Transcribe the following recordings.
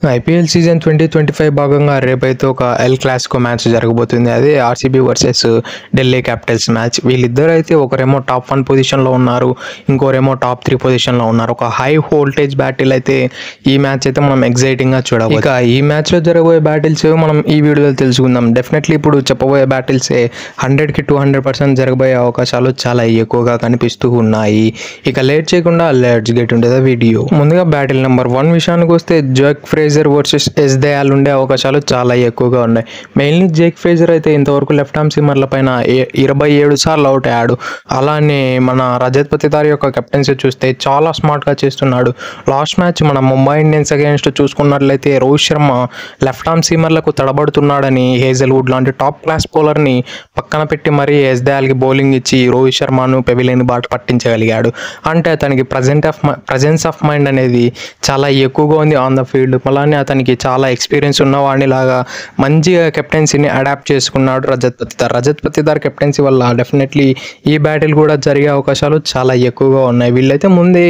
IPL season 2025 భాగంగా రేపైతే ఒక ఎల్ క్లాసికో మ్యాచ్ జరగబోతుంది. అదే RCB versus Delhi Capitals match. వీళ్ళిద్దరు అయితే ఒకరేమో టాప్ 1 పొజిషన్లో ఉన్నారు, ఇంకోరేమో టాప్ 3 పొజిషన్లో ఉన్నారు. ఒక హై వోల్టేజ్ బ్యాటిల్ అయితే ఈ మ్యాచ్ అయితే మనం ఎగ్జైటింగ్గా చూడవచ్చు. ఇక ఈ మ్యాచ్లో జరగబోయే బ్యాటిల్స్ మనం ఈ వీడియోలో తెలుసుకుందాం. డెఫినెట్లీ ఇప్పుడు చెప్పబోయే బ్యాటిల్సే 100కి 200% జరగబోయే అవకాశాలు చాలా ఎక్కువగా కనిపిస్తూ ఉన్నాయి. ఇక లేట్ చేయకుండా let's get into the video. ముందుగా బ్యాటిల్ నెంబర్ 1 విషయానికి వస్తే Jake Fraser versus S Dayal ఉండే అవకాశాలు చాలా ఎక్కువగా ఉన్నాయి. మెయిన్లీ జేక్ ఫ్రేజర్ అయితే ఇంతవరకు లెఫ్ట్ ఆర్మ్ సీమర్ల పైన 27 సార్లు అవుట్ అయ్యాడు. అలానే మన రజత్ పతిదార్ యొక్క కెప్టెన్సీ చూస్తే చాలా స్మార్ట్గా చేస్తున్నాడు. లాస్ట్ మ్యాచ్ మన ముంబై ఇండియన్స్ అగేన్స్ట్ చూసుకున్నట్లయితే రోహిత్ శర్మ లెఫ్ట్ ఆర్మ్ సీమర్లకు తడబడుతున్నాడని హేజల్వుడ్ లాంటి టాప్ క్లాస్ బౌలర్ని పక్కన పెట్టి మరీ ఎస్ దయాల్కి బౌలింగ్ ఇచ్చి రోహిత్ శర్మను పెవిలియన్ బాట పట్టించగలిగాడు. అంటే అతనికి ప్రజెన్స్ ఆఫ్ మైండ్ అనేది చాలా ఎక్కువగా ఉంది ఆన్ ద ఫీల్డ్. అలానే అతనికి చాలా ఎక్స్పీరియన్స్ ఉన్నవాడిని లాగా మంచిగా కెప్టెన్సీని అడాప్ట్ చేసుకున్నాడు రజత్ పతిదార్ కెప్టెన్సీ వల్ల డెఫినెట్లీ ఈ బ్యాటిల్ కూడా జరిగే అవకాశాలు చాలా ఎక్కువగా ఉన్నాయి. వీళ్ళైతే ముందే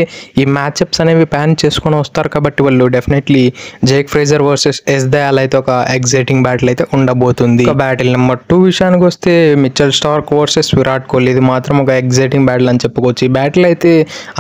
ఈ మ్యాచ్అప్స్ అనేవి ప్లాన్ చేసుకొని వస్తారు కాబట్టి వాళ్ళు definitely Jake Fraser versus S Dayal అయితే ఒక ఎగ్జైటింగ్ బ్యాటిల్ అయితే ఉండబోతుంది. బ్యాటిల్ నెంబర్ 2 విషయానికి వస్తే Mitchell Starc versus Virat Kohli. ఇది మాత్రం ఒక ఎగ్జైటింగ్ బ్యాటిల్ అని చెప్పుకోవచ్చు. ఈ బ్యాటిల్ అయితే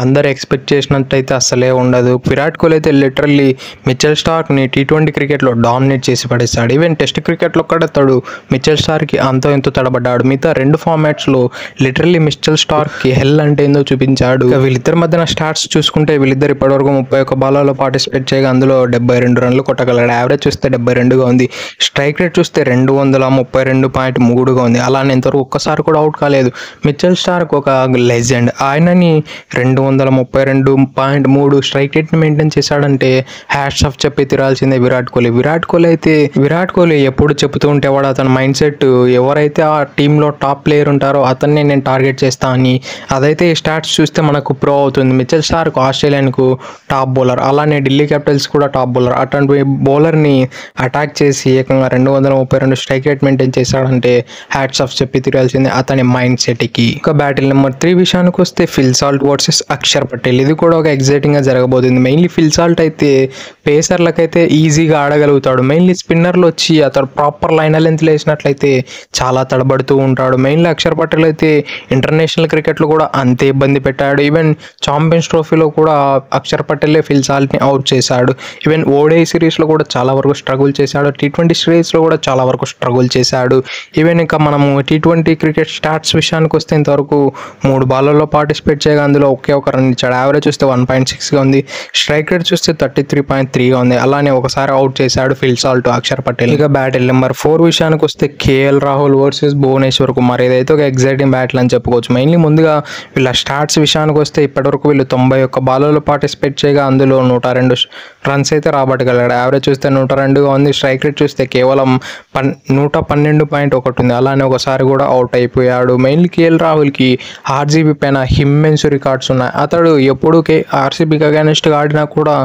అందరు ఎక్స్పెక్ట్ చేసినట్టయితే అసలే ఉండదు. విరాట్ కోహ్లీ అయితే లిటరల్లీ మిచెల్ స్టార్క్ని T20 క్రికెట్లో డామినేట్ చేసి పడేస్తాడు. ఈవెన్ టెస్ట్ క్రికెట్లో కూడా తడు మిచెల్ స్టార్క్కి అంతో ఎంతో తడబడ్డాడు. మిగతా 2 ఫార్మాట్స్లో లిటరల్లీ మిచెల్ స్టార్క్కి హెల్ అంటే ఏందో చూపించాడు. వీళ్ళిద్దరి మధ్యన స్టాట్స్ చూసుకుంటే వీళ్ళిద్దరు ఇప్పటివరకు 31 బాల్లలో పార్టిసిపేట్ చేయగా అందులో 72 రన్లు కొట్టగలడు. యావరేజ్ చూస్తే 72గా ఉంది. స్ట్రైక్ రేట్ చూస్తే 232.3గా ఉంది. అలానే ఇంతవరకు ఒక్కసారి కూడా అవుట్ కాలేదు. మిచెల్ స్టార్క్ ఒక లెజెండ్. ఆయనని 232.3 స్ట్రైక్ రేట్ని మెయింటైన్ చేశాడంటే హ్యాట్స్ ఆఫ్ చెప్పి తిరాల్సిందే విరాట్ కోహ్లీ ఎప్పుడు చెప్తూ ఉంటేవాడు అతని మైండ్ సెట్ ఎవరైతే ఆ టీంలో టాప్ ప్లేయర్ ఉంటారో అతన్ని నేను టార్గెట్ చేస్తా అని. అదైతే ఈ స్టాట్స్ చూస్తే మనకు ప్రూవ్ అవుతుంది. మిచెల్ స్టార్క్ ఆస్ట్రేలియన్కు టాప్ బౌలర్, అలానే ఢిల్లీ క్యాపిటల్స్ కూడా టాప్ బౌలర్. అటువంటి బౌలర్ని అటాక్ చేసి ఏకంగా 232 స్ట్రైక్ రేట్ మెయింటైన్ చేశాడంటే హ్యాట్స్ ఆఫ్ చెప్పి తిరాల్సిందే అతని మైండ్ సెట్కి. ఇక బ్యాటిల్ నెంబర్ 3 విషయానికి వస్తే Phil Salt versus Akshar Patel. ఇది కూడా ఒక ఎగ్జైటింగ్గా జరగబోతుంది. మెయిన్లీ ఫిల్ సాల్ట్ అయితే పేసర్లకైతే ఈజీగా ఆడగలుగుతాడు. మెయిన్లీ స్పిన్నర్లు వచ్చి అతడు ప్రాపర్ లైన్ లెంత్ వేసినట్లయితే చాలా తడబడుతూ ఉంటాడు. మెయిన్లీ అక్షర్ పటేల్ అయితే ఇంటర్నేషనల్ క్రికెట్లో కూడా అంతే ఇబ్బంది పెట్టాడు. ఈవెన్ ఛాంపియన్స్ ట్రోఫీలో కూడా అక్షర్ పటేలే ఫిల్ సాల్ట్ని అవుట్ చేశాడు. ఈవెన్ ఓడిఐ సిరీస్లో కూడా చాలా వరకు స్ట్రగుల్ చేశాడు. T20 సిరీస్లో కూడా చాలా వరకు స్ట్రగుల్ చేశాడు. ఈవెన్ ఇంకా మనము T20 క్రికెట్ స్టాట్స్ విషయానికి వస్తే ఇంతవరకు 3 బాల్లలో పార్టిసిపేట్ చేయగా అందులో ఒకే ఒక రన్ ఇచ్చాడు. యావరేజ్ చూస్తే 1.6గా ఉంది. స్ట్రైక్ రేట్ చూస్తే 33.3గా ఉంది. అలానే ఒకసారి అవుట్ చేశాడు ఫిల్ సాల్ట్ అక్షర్ పటేల్. ఇక బ్యాటిల్ నెంబర్ 4 విషయానికి వస్తే కేఎల్ రాహుల్ వర్సెస్ భువనేశ్వర్ కుమార్. ఇదైతే ఒక ఎగ్జైటింగ్ బ్యాటిల్ అని చెప్పుకోవచ్చు. మెయిన్లీ ముందుగా వీళ్ళ స్టాట్స్ విషయానికి వస్తే ఇప్పటివరకు వీళ్ళు 91 బాల్లలో పార్టిసిపేట్ చేయగా అందులో 102 రన్స్ అయితే రాబట్టగలడు. యావరేజ్ చూస్తే 102గా ఉంది. స్ట్రైక్ రేట్ చూస్తే కేవలం 112.1 ఉంది. అలానే ఒకసారి కూడా అవుట్ అయిపోయాడు. మెయిన్లీ కేఎల్ రాహుల్కి ఆర్సీబీ పైన ఇమ్మెన్స్ రికార్డ్స్ ఉన్నాయి. అతడు ఎప్పుడు ఆర్సీబీకి అగైనెస్ట్గా ఆడినా కూడా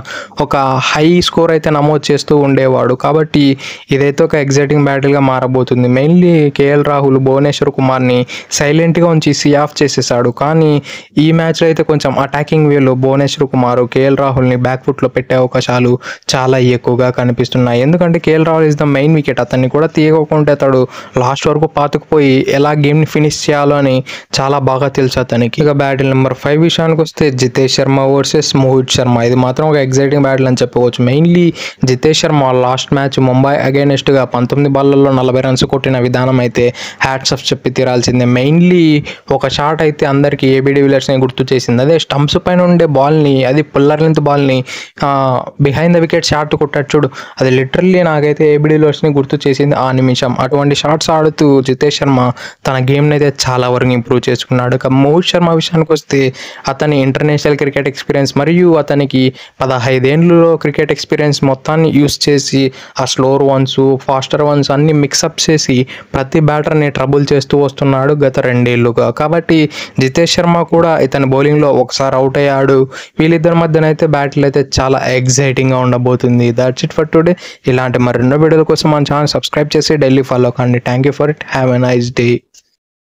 ఒక హై స్కోర్ అయితే నమోదు చేస్తూ ఉండేవాడు. కాబట్టి ఇదైతే ఒక ఎగ్జైటింగ్ బ్యాటిల్గా మారబోతుంది. మెయిన్లీ కేఎల్ రాహుల్ భువనేశ్వర్ కుమార్ని సైలెంట్గా ఉంచి ఆఫ్ చేసేసాడు. కానీ ఈ మ్యాచ్లో అయితే కొంచెం అటాకింగ్ వేలో భువనేశ్వర్ కుమార్ కేఎల్ రాహుల్ని బ్యాక్ ఫుట్లో పెట్టే అవకాశాలు చాలా ఎక్కువగా కనిపిస్తున్నాయి. ఎందుకంటే KL Rahul is the main wicket. అతన్ని కూడా తీయకుంటే అతడు లాస్ట్ వరకు పాతుకుపోయి ఎలా గేమ్ని ఫినిష్ చేయాలో అని చాలా బాగా తెలుసు అతనికి. ఇక బ్యాటిల్ నెంబర్ 5 విషయానికి వస్తే జితేష్ శర్మ వర్సెస్ మోహిత్ శర్మ. ఇది మాత్రం ఒక ఎగ్జైటింగ్ బ్యాటిల్ అని చెప్పుకోవచ్చు. Mainly Jitesh Sharma last match Mumbai అగైనెస్ట్గా 19 బాల్లలో 40 రన్స్ కొట్టిన విధానం అయితే హ్యాట్స్ ఆఫ్ చెప్పి తీరాల్సిందే. మెయిన్లీ ఒక షాట్ అయితే అందరికీ ఏబీ డివిలియర్స్ని గుర్తు చేసింది. అదే స్టంప్స్ పైన ఉండే బాల్ని, అది పుల్లర్ లెంత్ బాల్ని బిహైండ్ ద వికెట్ షాట్ కొట్టాడు చూడు, అది లిటరల్లీ నాకైతే ఏబీ డివిలియర్స్ని గుర్తు చేసింది ఆ నిమిషం. అటువంటి షాట్స్ ఆడుతూ జితేష్ శర్మ తన గేమ్ని అయితే చాలా వరకు ఇంప్రూవ్ చేసుకున్నాడు. ఇక మోహిత్ శర్మ విషయానికి వస్తే అతని ఇంటర్నేషనల్ క్రికెట్ ఎక్స్పీరియన్స్ మరియు అతనికి 15 ఏళ్ళలో క్రికెట్ ఎక్స్పీరియన్స్ మొత్తాన్ని యూస్ చేసి ఆ స్లోర్ వన్స్ ఫాస్టర్ వన్స్ అన్ని మిక్సప్ చేసి ప్రతి బ్యాటర్ని ట్రబుల్ చేస్తూ వస్తున్నాడు గత 2 ఏళ్ళుగా. కాబట్టి జితేష్ శర్మ కూడా ఇతని బౌలింగ్లో ఒకసారి అవుట్ అయ్యాడు. వీళ్ళిద్దరి మధ్యన అయితే బ్యాటిల్ అయితే చాలా ఎగ్జైటింగ్గా ఉండబోతుంది. That's it for today. ఇలాంటి మరెన్నో వీడియోల కోసం మన ఛానల్ సబ్స్క్రైబ్ చేసి డైలీ ఫాలో కండి. Thank you for it. Have a nice day.